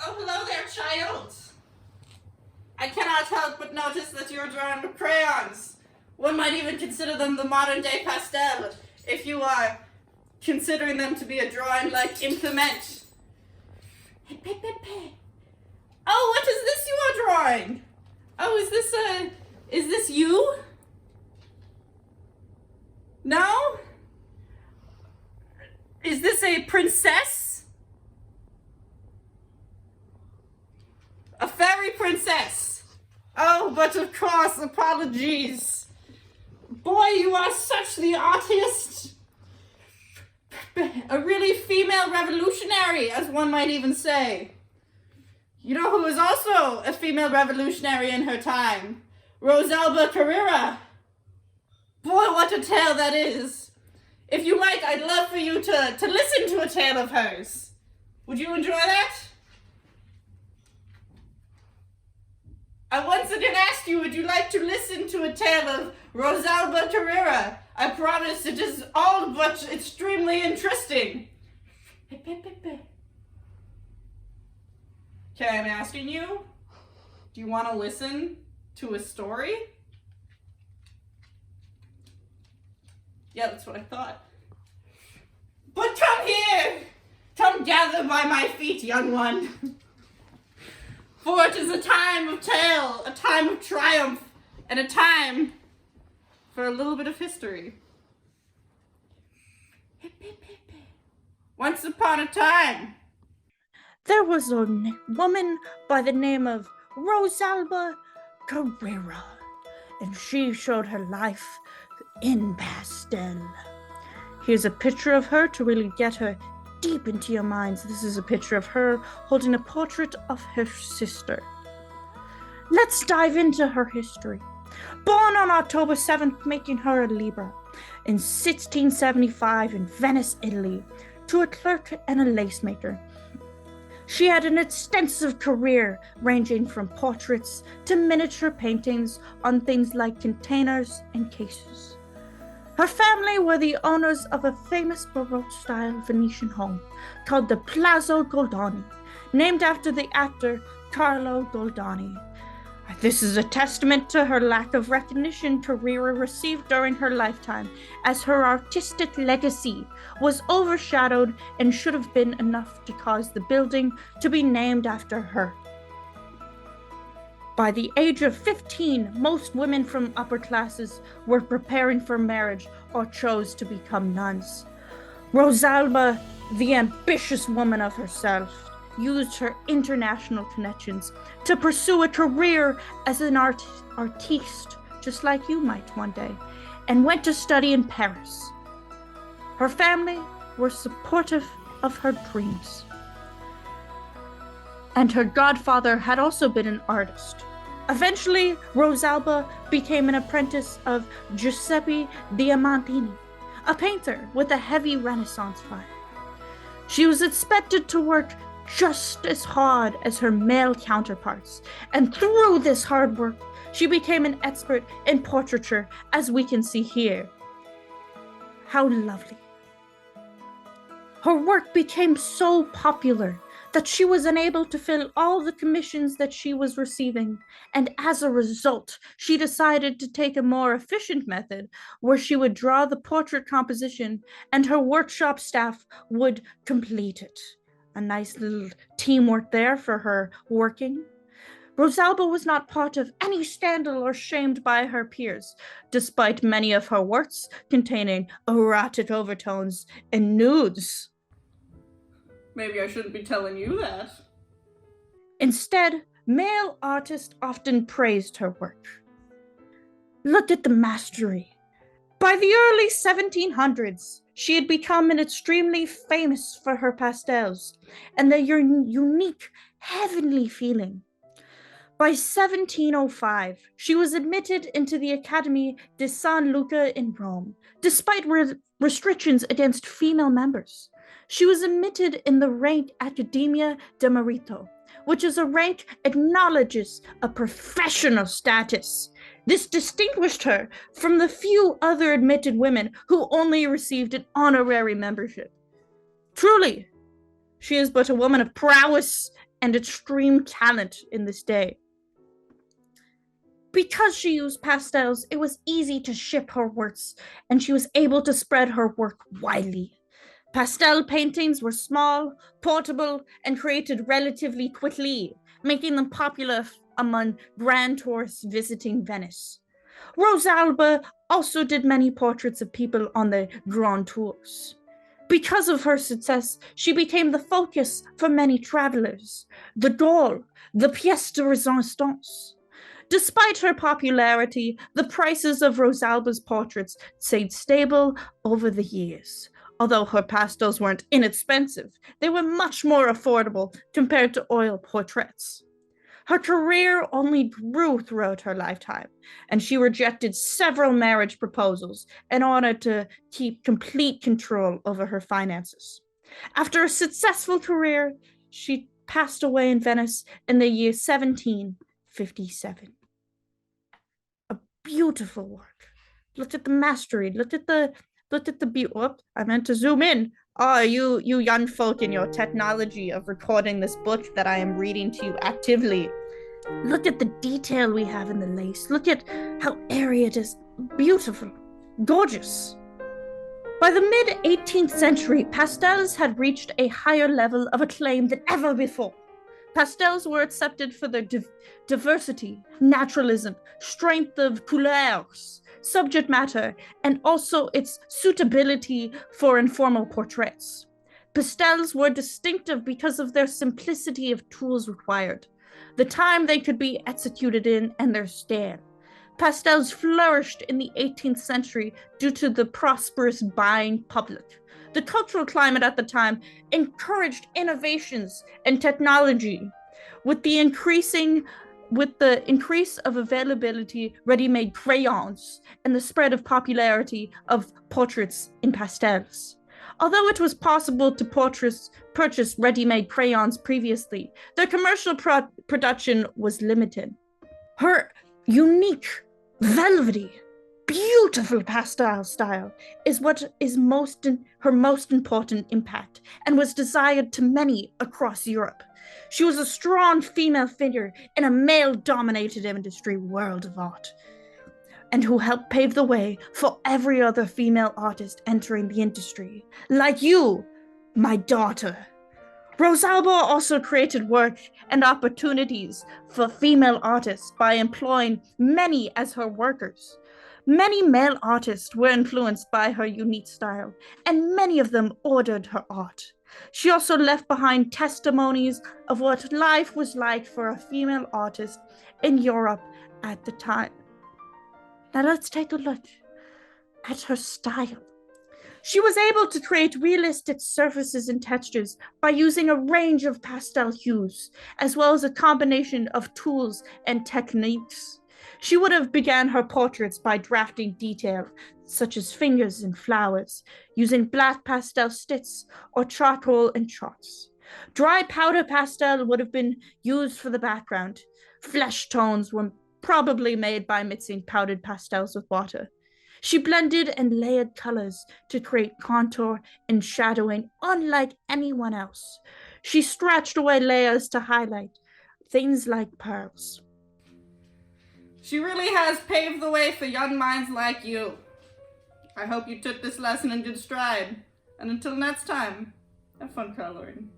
Oh, hello there, child. I cannot help but notice that you're drawing with crayons. One might even consider them the modern day pastel, if you are considering them to be a drawing-like implement. Oh, what is this you are drawing? Oh, is this you? No? Is this a princess? A fairy princess? Oh, but of course, apologies. Boy, you are such the artist. A really female revolutionary, as one might even say. You know who was also a female revolutionary in her time? Rosalba Carrera. Boy, what a tale that is. If you like, I'd love for you to listen to a tale of hers. Would you enjoy that? I once again ask you, would you like to listen to a tale of Rosalba Carrera? I promise it is all but extremely interesting. Okay, I'm asking you, do you want to listen to a story? Yeah, that's what I thought. But come here! Come gather by my feet, young one. For it is a time of tale, a time of triumph, and a time for a little bit of history. Once upon a time, there was a woman by the name of Rosalba Carrera, and she showed her life in pastel. Here's a picture of her to really get her deep into your minds. This is a picture of her holding a portrait of her sister. Let's dive into her history. Born on October 7th, making her a Libra, in 1675 in Venice, Italy, to a clerk and a lace maker. She had an extensive career ranging from portraits to miniature paintings on things like containers and cases. Her family were the owners of a famous Baroque-style Venetian home called the Palazzo Goldoni, named after the actor Carlo Goldoni. This is a testament to her lack of recognition Carrera received during her lifetime, as her artistic legacy was overshadowed and should have been enough to cause the building to be named after her. By the age of 15, most women from upper classes were preparing for marriage or chose to become nuns. Rosalba, the ambitious woman of herself, used her international connections to pursue a career as an artiste, just like you might one day, and went to study in Paris. Her family were supportive of her dreams. And her godfather had also been an artist. Eventually, Rosalba became an apprentice of Giuseppe Diamantini, a painter with a heavy Renaissance vibe. She was expected to work just as hard as her male counterparts, and through this hard work, she became an expert in portraiture, as we can see here. How lovely. Her work became so popular that she was unable to fill all the commissions that she was receiving, and as a result, she decided to take a more efficient method where she would draw the portrait composition and her workshop staff would complete it. A nice little teamwork there for her working. Rosalba was not part of any scandal or shamed by her peers, despite many of her works containing erotic overtones and nudes. Maybe I shouldn't be telling you that. Instead, male artists often praised her work. Look at the mastery. By the early 1700s, she had become extremely famous for her pastels and their unique, heavenly feeling. By 1705, she was admitted into the Academy di San Luca in Rome, despite restrictions against female members. She was admitted in the rank Accademia de Merito, which is a rank acknowledges a professional status. This distinguished her from the few other admitted women who only received an honorary membership. Truly, she is but a woman of prowess and extreme talent in this day. Because she used pastels, it was easy to ship her works, and she was able to spread her work widely. Pastel paintings were small, portable, and created relatively quickly, making them popular among grand tourists visiting Venice. Rosalba also did many portraits of people on the grand tours. Because of her success, she became the focus for many travelers, the doll, the pièce de résistance. Despite her popularity, the prices of Rosalba's portraits stayed stable over the years. Although her pastels weren't inexpensive, they were much more affordable compared to oil portraits. Her career only grew throughout her lifetime, and she rejected several marriage proposals in order to keep complete control over her finances. After a successful career, she passed away in Venice in the year 1757. A beautiful work. Look at the mastery. Look at the beauty. Oh, I meant to zoom in. Oh, you young folk in your technology of recording this book that I am reading to you actively. Look at the detail we have in the lace. Look at how airy it is. Beautiful. Gorgeous. By the mid-18th century, pastels had reached a higher level of acclaim than ever before. Pastels were accepted for their diversity, naturalism, strength of couleurs, subject matter, and also its suitability for informal portraits. Pastels were distinctive because of their simplicity of tools required, the time they could be executed in, and their scale. Pastels flourished in the 18th century due to the prosperous buying public. The cultural climate at the time encouraged innovations and technology. With the increase of availability, ready-made crayons, and the spread of popularity of portraits in pastels. Although it was possible to purchase ready-made crayons previously, their commercial production was limited. Her unique, velvety, beautiful pastel style is what is her most important impact, and was desired to many across Europe. She was a strong female figure in a male-dominated industry world of art, and who helped pave the way for every other female artist entering the industry, like you, my daughter. Rosalba also created work and opportunities for female artists by employing many as her workers. Many male artists were influenced by her unique style, and many of them ordered her art. She also left behind testimonies of what life was like for a female artist in Europe at the time. Now let's take a look at her style. She was able to create realistic surfaces and textures by using a range of pastel hues, as well as a combination of tools and techniques. She would have began her portraits by drafting detail, such as fingers and flowers, using black pastel sticks or charcoal and chalks. Dry powder pastel would have been used for the background. Flesh tones were probably made by mixing powdered pastels with water. She blended and layered colors to create contour and shadowing unlike anyone else. She stretched away layers to highlight things like pearls. She really has paved the way for young minds like you. I hope you took this lesson in good stride. And until next time, have fun coloring.